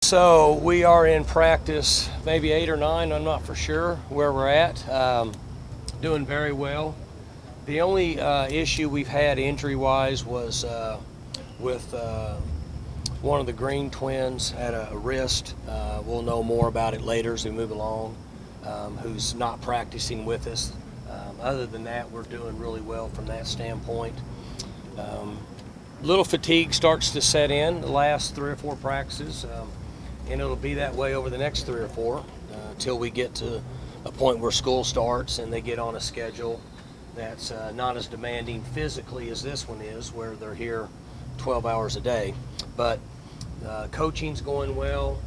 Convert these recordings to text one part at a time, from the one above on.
So we are in practice, maybe 8 or 9, I'm not for sure where we're at. Doing very well. The only issue we've had injury-wise was with one of the Green twins had a wrist. We'll know more about it later as we move along, who's not practicing with us. Other than that, we're doing really well from that standpoint. Little fatigue starts to set in the last 3 or 4 practices, and it'll be that way over the next 3 or 4 until we get to a point where school starts and they get on a schedule that's not as demanding physically as this one is, where they're here 12 hours a day. But coaching's going well.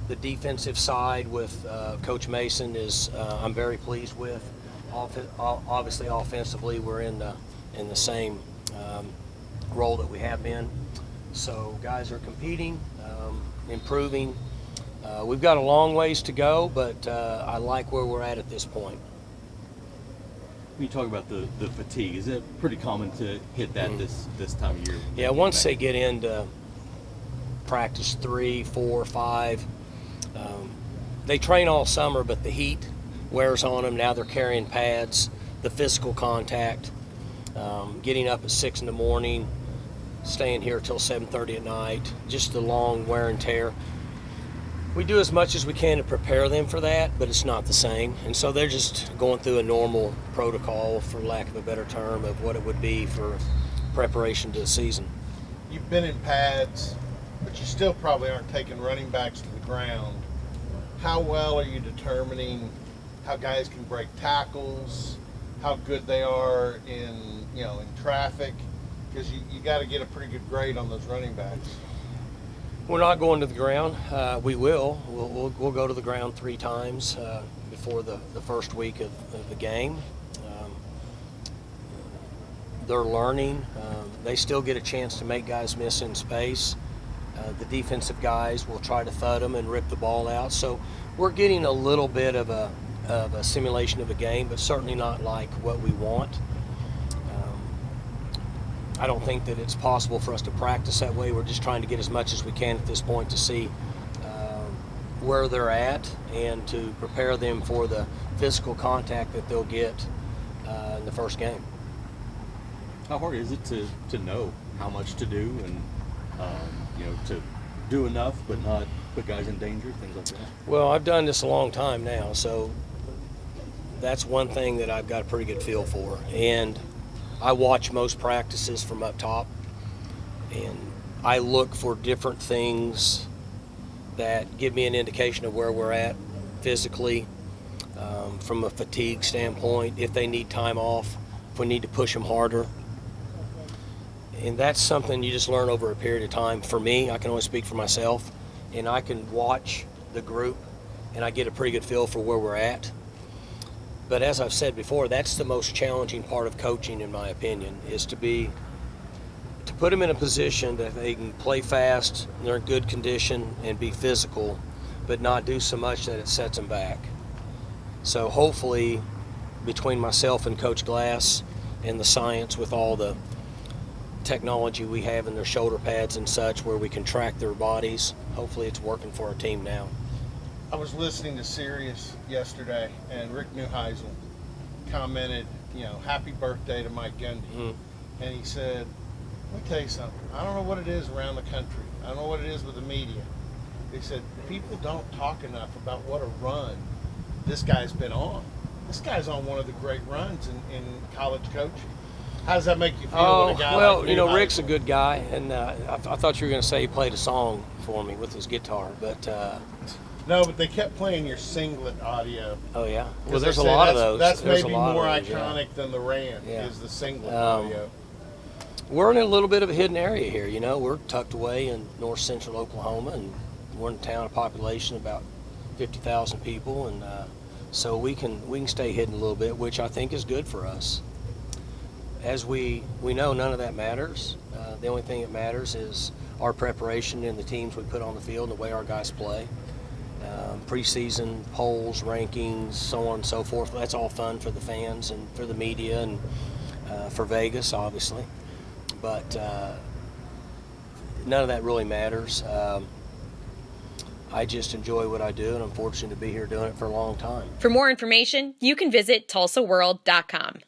The defensive side with Coach Mason is I'm very pleased with. Obviously, offensively, we're in the same role that we have been. So guys are competing, improving. We've got a long ways to go, but I like where we're at this point. When you talk about the fatigue, is it pretty common to hit that this time of year? Yeah, once they get into practice 3, 4, 5, they train all summer, but the heat wears on them. Now they're carrying pads, the physical contact, getting up at 6 in the morning, staying here till 7:30 at night, just the long wear and tear. We do as much as we can to prepare them for that, but it's not the same. And so they're just going through a normal protocol, for lack of a better term, of what it would be for preparation to the season. You've been in pads, but you still probably aren't taking running backs to the ground. How well are you determining how guys can break tackles, how good they are in traffic? Because you got to get a pretty good grade on those running backs. We're not going to the ground. We will. We'll go to the ground 3 times before the first week of the game. They're learning. They still get a chance to make guys miss in space. The defensive guys will try to thud them and rip the ball out. So we're getting a little bit of a simulation of a game, but certainly not like what we want. I don't think that it's possible for us to practice that way. We're just trying to get as much as we can at this point to see where they're at and to prepare them for the physical contact that they'll get in the first game. How hard is it to know how much to do and to do enough but not put guys in danger, things like that? Well, I've done this a long time now, so that's one thing that I've got a pretty good feel for. And I watch most practices from up top, and I look for different things that give me an indication of where we're at physically, from a fatigue standpoint, if they need time off, if we need to push them harder. And that's something you just learn over a period of time. For me, I can only speak for myself, and I can watch the group, and I get a pretty good feel for where we're at. But as I've said before, that's the most challenging part of coaching, in my opinion, is to put them in a position that they can play fast, and they're in good condition, and be physical, but not do so much that it sets them back. So hopefully, between myself and Coach Glass and the science with all the technology we have in their shoulder pads and such, where we can track their bodies, hopefully it's working for our team now. I was listening to Sirius yesterday, and Rick Neuheisel commented, happy birthday to Mike Gundy. Mm-hmm. And he said, let me tell you something. I don't know what it is around the country. I don't know what it is with the media. He said, people don't talk enough about what a run this guy's been on. This guy's on one of the great runs in college coaching. How does that make you feel with a guy like Neuheisel? Rick's a good guy, and I thought you were going to say he played a song for me with his guitar, but... No, but they kept playing your singlet audio. Oh, yeah? Well, there's a lot of those. That's There's maybe a lot more of those, iconic than the rant, is the singlet audio. We're in a little bit of a hidden area here, We're tucked away in north central Oklahoma, and we're in a town of population about 50,000 people, and so we can stay hidden a little bit, which I think is good for us. As we know, none of that matters. The only thing that matters is our preparation and the teams we put on the field and the way our guys play. Preseason polls, rankings, so on and so forth. That's all fun for the fans and for the media and for Vegas, obviously. But none of that really matters. I just enjoy what I do, and I'm fortunate to be here doing it for a long time. For more information, you can visit tulsaworld.com.